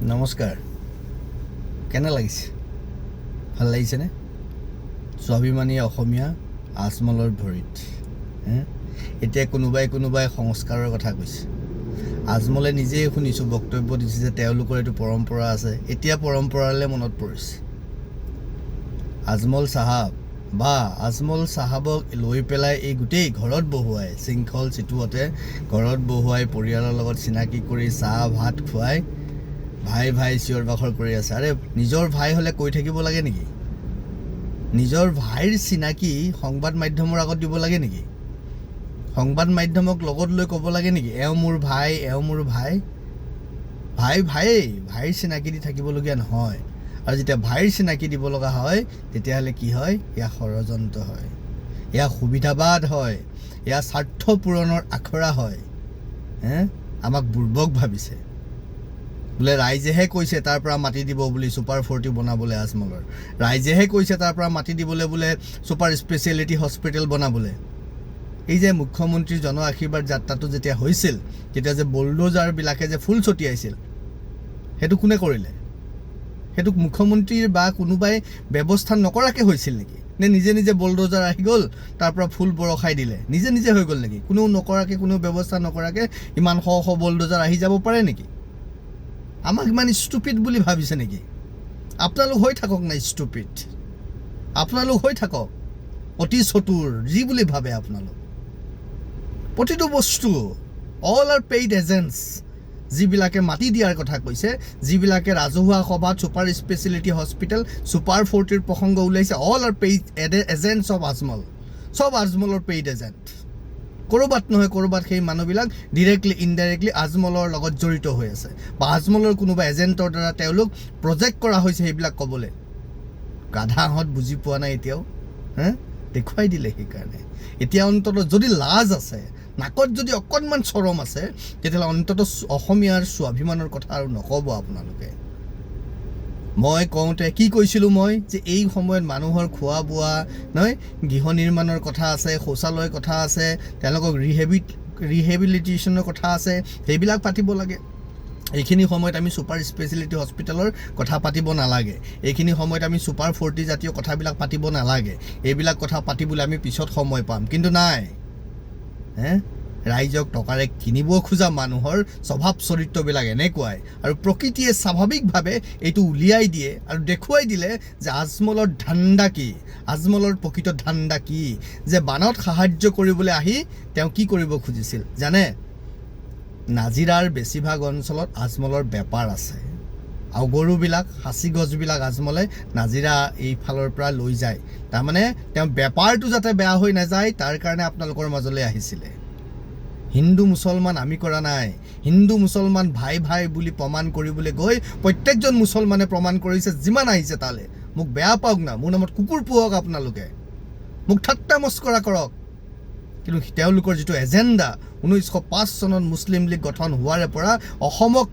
নমস্কাৰ। কেনে লাগিছে? ভাল লাগিছেনে? স্বাভিমানী অসমীয়া আজমলৰ ভৰিত এতিয়া কোনোবাই সংস্কাৰৰ কথা কৈছে। আজমলে নিজেই শুনিছোঁ বক্তব্য দিছে যে তেওঁলোকৰ এইটো পৰম্পৰা আছে। এতিয়া পৰম্পৰালৈ মনত পৰিছে। আজমল চাহাবক লৈ পেলাই এই গোটেই ঘৰত বহুৱাই শৃংখল চিটুৱতে ঘৰত বহুৱাই পৰিয়ালৰ লগত চিনাকি কৰি চাহ ভাত খুৱাই ভাই চিঞৰ বাখৰ কৰি আছে। আৰে নিজৰ ভাই হ'লে কৈ থাকিব লাগে নেকি? নিজৰ ভাইৰ চিনাকি সংবাদ মাধ্যমৰ আগত দিব লাগে নেকি? সংবাদ মাধ্যমক লগত লৈ ক'ব লাগে নেকি এওঁ মোৰ ভাই? ভাইৰ চিনাকি দি থাকিবলগীয়া নহয়। আৰু যেতিয়া ভাইৰ চিনাকি দিব লগা হয় তেতিয়াহ'লে কি হয়? এয়া ষড়যন্ত্ৰ হয়, এয়া সুবিধাবাদ হয়, এয়া স্বাৰ্থ পূৰণৰ আখৰা হয়। আমাক বুৰ্বক ভাবিছে। বোলে ৰাইজেহে কৈছে তাৰ পৰা মাটি দিব বুলি ছুপাৰ 40 বনাবলৈ আজমলৰ। ৰাইজেহে কৈছে তাৰ পৰা মাটি দিবলৈ বোলে ছুপাৰ স্পেচিয়েলিটি হস্পিটেল বনাবলৈ। এই যে মুখ্যমন্ত্ৰীৰ জন আশীৰ্বাদ যাত্ৰাটো যেতিয়া হৈছিল তেতিয়া যে বুলডোজাৰবিলাকে যে ফুল ছটিয়াইছিল, সেইটো কোনে কৰিলে? সেইটো মুখ্যমন্ত্ৰীৰ বা কোনোবাই ব্যৱস্থা নকৰাকৈ হৈছিল নেকি? নে নিজে বুলডোজাৰ আহি গ'ল তাৰ পৰা ফুল বৰষাই দিলে? নিজে হৈ গ'ল নেকি? কোনেও নকৰাকৈ, কোনেও ব্যৱস্থা নকৰাকৈ ইমান শ বুলডোজাৰ আহি যাব পাৰে নেকি? আমাক ইমান ষ্টুপিড বুলি ভাবিছে নেকি? আপোনালোক হৈ থাকক না ষ্টুপিড, আপোনালোক হৈ থাকক অতি চতুৰ যি বুলি ভাবে আপোনালোক। প্ৰতিটো বস্তু অল আৰ পেইড এজেণ্টছ। যিবিলাকে মাটি দিয়াৰ কথা কৈছে, যিবিলাকে ৰাজহুৱা সভাত ছুপাৰ স্পেচিয়েলিটি হস্পিটেল ছুপাৰ 40ৰ প্ৰসংগ ওলাইছে, all R paid agents of Ajmal. চব আজমলৰ পেইড এজেণ্ট। ক'ৰবাত নহয় ক'ৰবাত সেই মানুহবিলাক ডিৰেক্টলি ইনডাইৰেক্টলি আজমলৰ লগত জড়িত হৈ আছে, বা আজমলৰ কোনোবা এজেণ্টৰ দ্বাৰা তেওঁলোক প্ৰজেক্ট কৰা হৈছে সেইবিলাক ক'বলৈ। গাধাহঁত বুজি পোৱা নাই এতিয়াও। দেখুৱাই দিলে। সেইকাৰণে এতিয়া অন্ততঃ যদি লাজ আছে, নাকত যদি অকণমান চৰম আছে, তেতিয়াহ'লে অন্ততঃ অসমীয়াৰ স্বাভিমানৰ কথা আৰু নক'ব আপোনালোকে। মই কওঁতে কি কৈছিলোঁ মই? যে এই সময়ত মানুহৰ খোৱা বোৱা নহয়, গৃহ নিৰ্মাণৰ কথা আছে, শৌচালয়ৰ কথা আছে, তেওঁলোকক ৰিহেবিলিটেশ্যনৰ কথা আছে, সেইবিলাক পাতিব লাগে। এইখিনি সময়ত আমি ছুপাৰ স্পেচিয়েলিটি হস্পিটেলৰ কথা পাতিব নালাগে। এইখিনি সময়ত আমি ছুপাৰ 40 জাতীয় কথাবিলাক পাতিব নালাগে। এইবিলাক কথা পাতিবলৈ আমি পিছত সময় পাম। কিন্তু নাই, ৰাইজক টকাৰে কিনিব খোজা মানুহৰ স্বভাৱ চৰিত্ৰবিলাক এনেকুৱাই। আৰু প্ৰকৃতিয়ে স্বাভাৱিকভাৱে এইটো উলিয়াই দিয়ে আৰু দেখুৱাই দিলে যে আজমলৰ ধান্দা কি, আজমলৰ প্ৰকৃত ধান্দা কি। যে বানত সাহায্য কৰিবলৈ আহি তেওঁ কি কৰিব খুজিছিল জানে? নাজিৰাৰ বেছিভাগ অঞ্চলত আজমলৰ বেপাৰ আছে। আৰু গৰুবিলাক, সাঁচি গছবিলাক আজমলে নাজিৰা এইফালৰ পৰা লৈ যায়। তাৰমানে তেওঁ বেপাৰটো যাতে বেয়া হৈ নাযায় তাৰ কাৰণে আপোনালোকৰ মাজলৈ আহিছিলে। হিন্দু মুছলমান আমি কৰা নাই। হিন্দু মুছলমান ভাই বুলি প্ৰমাণ কৰিবলৈ গৈ প্ৰত্যেকজন মুছলমানে প্ৰমাণ কৰিছে যিমান আহিছে তালৈ। মোক বেয়া পাওক না, মোৰ নামত কুকুৰ পোহক আপোনালোকে, মোক ঠাট্টা মস্কৰা কৰক, কিন্তু তেওঁলোকৰ যিটো এজেণ্ডা 1905 চনত মুছলিম লীগ গঠন হোৱাৰে পৰা অসমক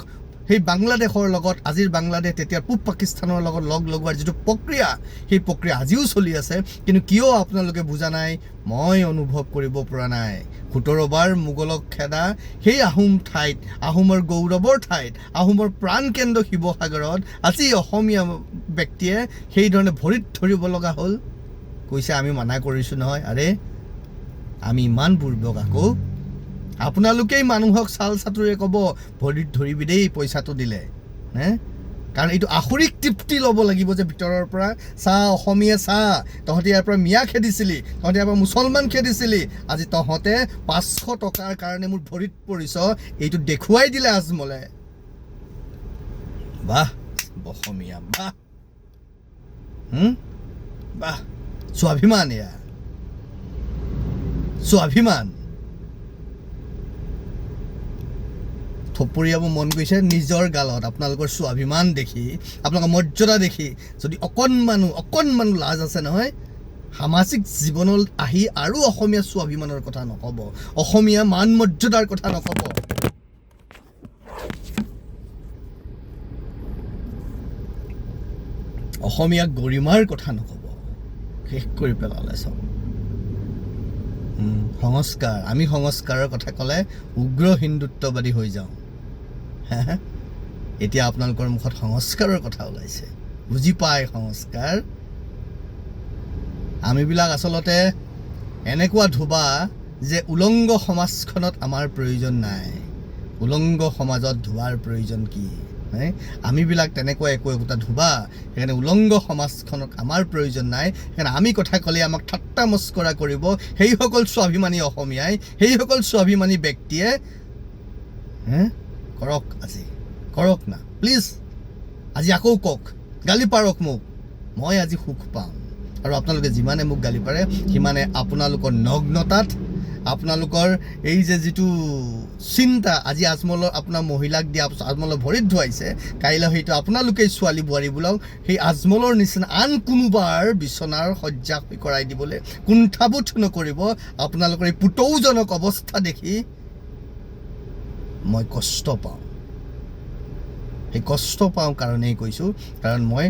সেই বাংলাদেশৰ লগত, আজিৰ বাংলাদেশ তেতিয়া পূব পাকিস্তানৰ লগত লগ লগোৱাৰ যিটো প্ৰক্ৰিয়া, সেই প্ৰক্ৰিয়া আজিও চলি আছে। কিন্তু কিয় আপোনালোকে বুজা নাই? মই অনুভৱ কৰিব পৰা নাই। 17 বাৰ মোগলক খেদা সেই আহোম ঠাইত, আহোমৰ গৌৰৱৰ ঠাইত, আহোমৰ প্ৰাণকেন্দ্ৰ শিৱসাগৰত আজি অসমীয়া ব্যক্তিয়ে সেইধৰণে ভৰিত ধৰিব লগা হ'ল। কৈছে আমি মানা কৰিছোঁ নহয়। আৰে আমি ইমান বুৰ্বক আকৌ? আপোনালোকেই মানুহক চাল চাতুৰে ক'ব ভৰিত ধৰিবি দেই পইচাটো দিলে। কাৰণ এইটো আখৰিক তৃপ্তি ল'ব লাগিব যে ভিতৰৰ পৰা চাহ অসমীয়া চাহ, তহঁতে ইয়াৰ পৰা মিয়া খেদিছিলি, তহঁতে ইয়াৰ পৰা মুছলমান খেদিছিলি, আজি তহঁতে 500 টকাৰ কাৰণে মোৰ ভৰিত পৰিছ, এইটো দেখুৱাই দিলে আজমলে। বাহ অসমীয়া, বাহ বাহ, স্বাভিমান। এয়া স্বাভিমান। থপৰিয়াব মন গৈছে নিজৰ গালত আপোনালোকৰ স্বাভিমান দেখি, আপোনালোকৰ মৰ্যাদা দেখি। যদি অকণমানো লাজ আছে নহয়, সামাজিক জীৱনত আহি আৰু অসমীয়া স্বাভিমানৰ কথা নক'ব, অসমীয়া মান মৰ্যাদাৰ কথা নক'ব। অসমীয়া গৰিমাৰ কথা নক'ব। শেষ কৰি পেলালে চব। সংস্কাৰ, আমি সংস্কাৰৰ কথা ক'লে উগ্ৰ হিন্দুত্ববাদী হৈ যাওঁ। এতিয়া আপোনালোকৰ মুখত সংস্কাৰৰ কথা ওলাইছে। বুজি পায় সংস্কাৰ? আমিবিলাক আচলতে এনেকুৱা ধোবা যে উলংগ সমাজখনত আমাৰ প্ৰয়োজন নাই। উলংগ সমাজত ধোৱাৰ প্ৰয়োজন কি? আমিবিলাক তেনেকুৱা একোটা ধোবা, সেইকাৰণে উলংগ সমাজখনত আমাৰ প্ৰয়োজন নাই। সেইকাৰণে আমি কথা ক'লে আমাক ঠাট্টা মস্কৰা কৰিব সেইসকল স্বাভিমানী অসমীয়াই, সেইসকল স্বাভিমানী ব্যক্তিয়ে। কৰক, আজি কৰক না প্লিজ, আজি আকৌ কওক, গালি পাৰক মোক, মই আজি সুখ পাম। আৰু আপোনালোকে যিমানে মোক গালি পাৰে সিমানে আপোনালোকৰ নগ্নতাত, আপোনালোকৰ এই যে যিটো চিন্তা, আজি আজমলৰ আপোনাৰ মহিলাক দিয়া আজমলৰ ভৰিত ধুৱাইছে, কাইলৈ হয়তো আপোনালোকেই ছোৱালী বোৱাৰীবোৰক সেই আজমলৰ নিচিনা আন কোনোবাৰ বিচনাৰ শয্যা কৰাই দিবলৈ কুণ্ঠাবোধ নকৰিব। আপোনালোকৰ এই পুতৌজনক অৱস্থা দেখি মই কষ্ট পাওঁ। সেই কষ্ট পাওঁ কাৰণেই কৈছোঁ, কাৰণ মই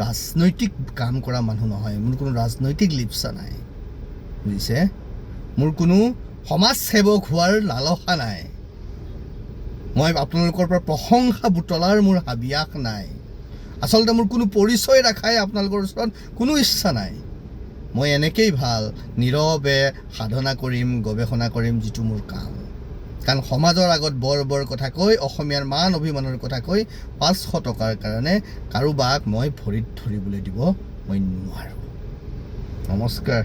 ৰাজনৈতিক কাম কৰা মানুহ নহয়, মোৰ কোনো ৰাজনৈতিক লিপ্সা নাই, বুজিছে? মোৰ কোনো সমাজ সেৱক হোৱাৰ লালসা নাই। মই আপোনালোকৰ পৰা প্ৰশংসা বুটলাৰ মোৰ হাবিয়াস নাই। আচলতে মোৰ কোনো পৰিচয় ৰাখাই আপোনালোকৰ ওচৰত কোনো ইচ্ছা নাই। মই এনেকেই ভাল নীৰৱে সাধনা কৰিম, গৱেষণা কৰিম, যিটো মোৰ কাম। কাৰণ সমাজৰ আগত বৰ কথা কৈ, অসমীয়াৰ মান অভিমানৰ কথা কৈ 500 টকাৰ কাৰণে কাৰোবাক মই ভৰিত ধৰিবলৈ দিব মই নোৱাৰোঁ। নমস্কাৰ।